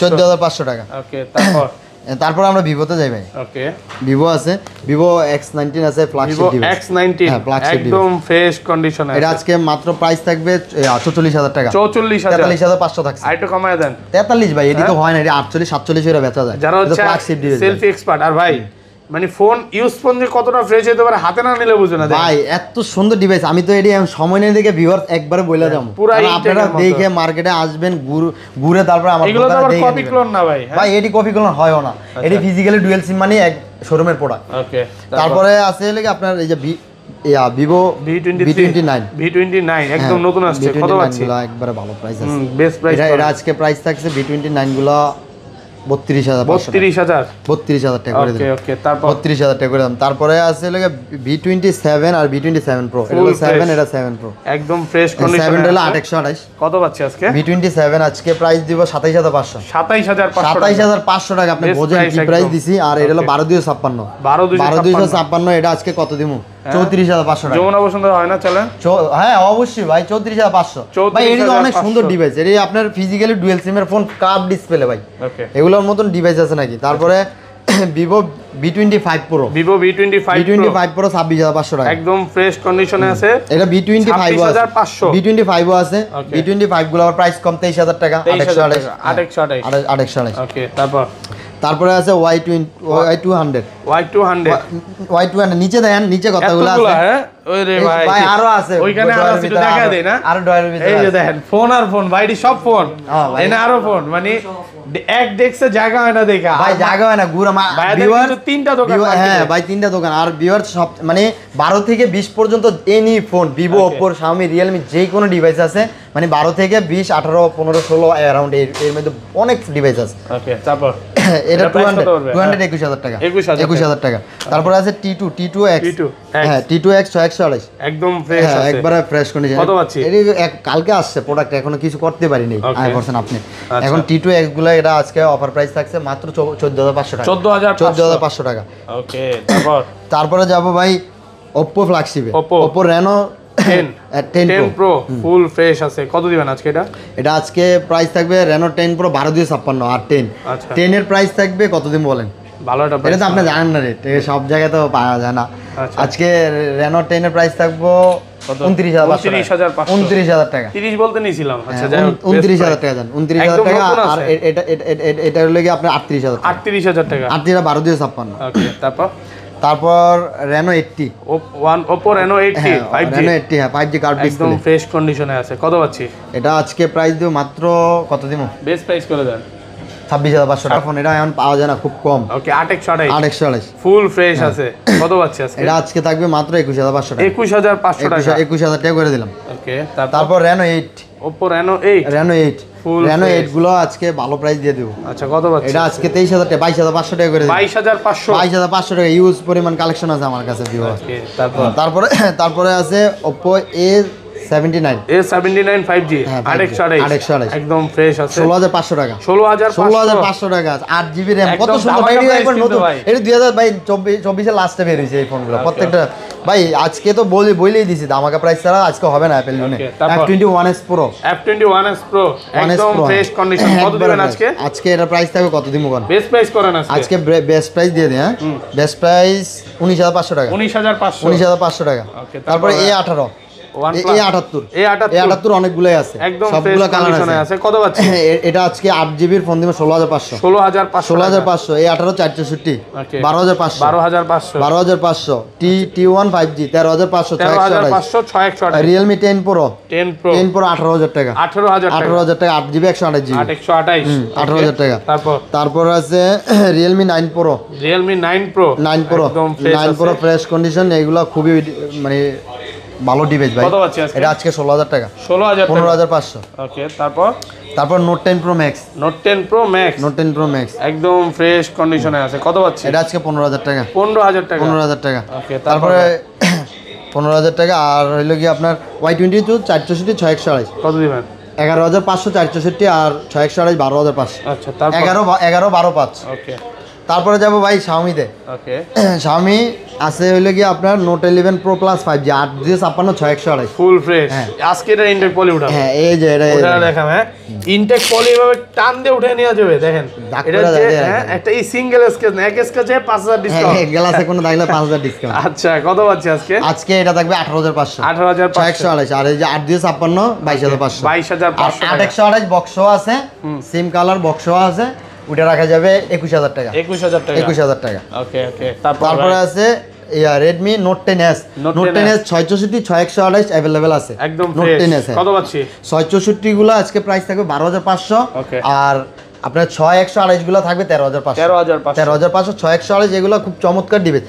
14500 টাকা ওকে তারপর আমরা ভিভোতে যাই ভাই ওকে ভিভো আছে ভিভো X19 আছে ফ্ল্যাগশিপ ডিভাইস X19 একদম ফ্রেশ কন্ডিশন আছে এটা আজকে মাত্র প্রাইস থাকবে 44000 টাকা 44500 থাকছে আইটো কমায় দেন 43 ভাই এটি তো হয় না এটা 48 47 এর বেচা যায় যারা হচ্ছে ফ্ল্যাগশিপ ডিভাইস সেলফি এক্সপার্ট আর ভাই মানে ফোন ইউজ ফোন যে কতটা ফ্রেশ হতে পারে হাতে না নিলে বুঝে না ভাই এত সুন্দর ডিভাইস আমি তো এটি সময় নিয়ে দেখে ভিউয়ার্স একবারে বইলা যাবো আপনারা দেখে মার্কেটে আসবেন ঘুরে তারপর আমার এগুলো তো আবার কপি ক্লোন না ভাই ভাই এটি কপি ক্লোন হয়ও না এটি ফিজিক্যালি ডুয়াল সিম মানে এক শোরুমের প্রোডাক্ট ওকে তারপরে আছে লাগে আপনার এই যে ভিভো V29 একদম নতুন আসছে কত পাচ্ছি একবারে ভালো প্রাইস আছে বেস্ট প্রাইস এটা আজকে প্রাইস থাকছে V29 গুলো 32000 টাকা করে দিলাম ওকে তারপর 32000 টাকা করে দিলাম তারপরে আছে লাগে V27 আর V27 Pro এটা হলো 7 এটা 7 Pro একদম ফ্রেশ কন্ডিশন 7 হলো 828 কত পাচ্ছি আজকে V27 আজকে প্রাইস দিব 27500 27500 টাকা আপনি বোঝেন কি প্রাইস দিছি আর এটা হলো 12256 এটা আজকে কত দিমু 34500 টাকা যমুনা বসন্ত হয় না চলে হ্যাঁ অবশ্যই ভাই 34500 ভাই এটা অনেক সুন্দর ডিভাইস এটা আপনার ফিজিক্যালি ডুয়াল সিমের ফোন কার্ভ ডিসপ্লে ভাই ওকে এগুলোর মতন ডিভাইস আছে নাকি তারপরে Vivo V25 Pro V25 Pro 26500 টাকা একদম ফ্রেশ কন্ডিশনে আছে এটা V25 আছে V25 গুলো আবার প্রাইস কম 23000 টাকা 828 ওকে তারপরে আছে Y200 নিচে দেখেন নিচে কথাগুলো আছে ওরে ভাই আরো আছে ওইখানে আরো আছে দেখা দেই না আরো ডয়ারের ভিতরে এই যে দেখেন ফোন আর ফোন ভাই সব ফোন এনে আরো ফোন মানে এক ডেস্কে জায়গা হয় না দেখা ভাই জায়গা হয় না গুড়া ভিউয়ার তিনটা দোকান হ্যাঁ ভাই তিনটা দোকান আর ভিউয়ার সব মানে 12 থেকে 20 পর্যন্ত any phone Vivo Oppo Xiaomi Realme যে কোনো ডিভাইস আছে মানে 12 থেকে 20 18 15 16 অ্যারাউন্ড এর মধ্যে অনেক ডিভাইস আছে ওকে তারপর এটা 221,000 টাকা 21000 টাকা তারপর আছে T2X হ্যাঁ T2X 628 একদম ফ্রেশ আছে একবারে ফ্রেশ কন্ডিশন কত পাচ্ছি এর কালকে আসছে প্রোডাক্ট এখনো কিছু করতে পারিনি আই পারছেন আপনি এখন T2X গুলো এটা আজকে অফার প্রাইস থাকছে মাত্র 14500 টাকা 14500 টাকা ওকে তারপরে যাব ভাই Oppo ফ্ল্যাগশিপে Oppo Reno 10 Pro full fresh আছে কত দিবেন আজকে এটা আজকে প্রাইস থাকবে Reno 10 Pro 12256 আর 10 এর প্রাইস থাকবে কত দিন বলেন ভালো একটা এটা তো আপনি জানেন না রেট সব জায়গায় তো পাওয়া যায় না আজকে Reno 10 এর প্রাইস থাকবো 29000 টাকা 30 বলতে নিছিলাম আচ্ছা 29000 টাকা জান 29000 টাকা আর এটা হলো কি আপনার 38000 টাকা 12256 ওকে তারপর Reno 80 Oppo Reno 80 5G Reno 80 হ্যাঁ 5G কার্ড ডিসপ্লে একদম ফ্রেশ কন্ডিশনে আছে কত পাচ্ছি এটা আজকে প্রাইস দিও মাত্র কত দিমু বেস্ট প্রাইস করে দেন 26500 টাকা ফোন এটা এখন পাওয়া যায় না খুব কম ওকে 828 ফুল ফ্রেশ আছে কত পাচ্ছি আজকে এটা আজকে থাকবে মাত্র 21500 টাকা 21500 টাকা 21000 টাকা করে দিলাম ওকে তারপর Reno 8 Oppo Reno 8 Reno 8 গুলো আজকে ভালো প্রাইস দিয়ে দেব আচ্ছা কত পাচ্ছি এটা আজকে 23000 টাকা 22500 টাকা করে দেব 22500 টাকা ইউজ পরিমাণ কালেকশন আছে আমার কাছে ভিউ ওকে তারপরে আছে Oppo A79 5G 828 একদম ফ্রেশ আছে 16500 টাকা 16500 টাকা 8GB RAM কত সুন্দর ভাই একবার নতুন এটা 2024 এর লাস্টে বের হইছে এই ফোনগুলো প্রত্যেকটা ভাই আজকে তো বলেই দিছি ধামাকা প্রাইস ছাড়া আজকে হবে না অ্যাপল জোনে F21s Pro একদম ফ্রেশ কন্ডিশন কত দিবেন আজকে এর প্রাইস থাকবে কত দিমু কোন বেস্ট প্রাইস করেন আজকে বেস্ট প্রাইস দিয়ে দেই হ্যাঁ বেস্ট প্রাইস 19500 টাকা 19500 টাকা তারপরে A18 A78 অনেকগুলোই আছে সবগুলো কালার আছে কত পাচ্ছি এটা আজকে 8GB এর ফোন দিমু 16500 A18 464 12500 T1 5G 13500 628 Realme 10 Pro 18000 টাকা 18000 টাকা 8GB 128 টাকা তারপর আছে Realme 9 Pro 9 Pro fresh condition এগুলো খুবই মানে ভালো ডিভাইস ভাই এটা আজকে 16000 টাকা 15500 ওকে তারপর Note 10 Pro Max একদম ফ্রেশ কন্ডিশনে আছে কত পাচ্ছি এটা আজকে 15000 টাকা 15000 টাকা ওকে তারপরে 15000 টাকা আর হইলো কি আপনার Y22 464 6128 কত দিবেন 11500 464 আর 6128 12500 আচ্ছা তারপর 11 12 5 ওকে তারপরে যাবো ভাই শাওমিতে। ওকে শাওমি আছে হইলো কি আপনার note 11 pro plus 5G 8 256 full fresh আজকে এটা ইনটেক পলি উঠা হ্যাঁ এই যে এটা দেখাম হ্যাঁ ইনটেক পলি এভাবে টান দিয়ে উঠে নিয়ে যাবে দেখেন এটা যে হ্যাঁ একটা এই সিঙ্গেল স্কেচ না এক স্কেচে 5000 ডিসকাউন্ট হ্যাঁ গ্লাসে কোনো দাগলে 5000 ডিসকাউন্ট। আচ্ছা কত পাচ্ছি আজকে? আজকে এটা থাকবে 18500 18500 628 আর এই যে 8 256 22500 22500 828 বক্সও আছে সিম কালার বক্সও আছে ওটা রাখা যাবে 21000 টাকা 21000 টাকা 21000 টাকা। ওকে ওকে তারপরে আছে Redmi Note 10s Note 10s 664 6128 available আছে একদম Note ফ্রেশ 10s কত পাচ্ছি? 664 গুলো আজকে প্রাইস থাকবে 12500 ওকে আর আপনার 6128 গুলো থাকবে 13500 13500 6128 এগুলো খুব চমৎকার দিবে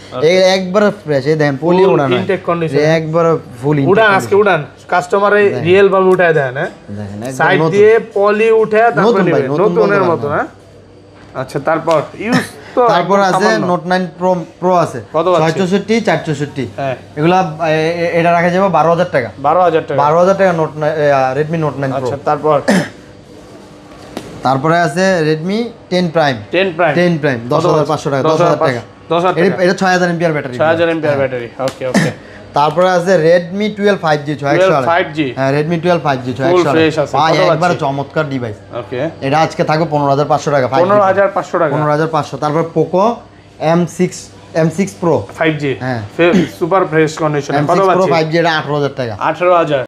একবার ফ্রেশ এই দেখেন পলি উড়ানো ইনটেক কন্ডিশন একবার ফুল উড়ান আজকে উড়ান কাস্টমারে রিয়েল ভাবে উঠায় দেন হ্যাঁ দেখেন সাইড দিয়ে পলি উঠে তারপর নেবে নতুনের মতো হ্যাঁ আচ্ছা তারপর ইউজ তো তারপর আছে Note 9 Pro আছে 664 464 হ্যাঁ এগুলা এটা রাখা যাবে 12000 টাকা 12000 টাকা 12000 টাকা Redmi Note 9 Pro। আচ্ছা তারপরে আছে Redmi 10 Prime 10 Prime 10500 টাকা 10000 টাকা 10000 টাকা এটা 6000 mAh battery 6000 mAh battery okay okay তারপরে আছে Redmi 12 5G 628 5G হ্যাঁ Redmi 12 5G ফুল ফ্রেশ 628 আছে ভাই কত একবার পাচ্ছি? চমৎকার ডিভাইস ওকে এটা আজকে থাকবে 15500 টাকা 5G 15500 টাকা 15500 তারপর Poco M6 Pro 5G হ্যাঁ সুপার ফ্রেশ কন্ডিশন কত M6 Pro পাচ্ছি? 5G এটা 18000 টাকা 18000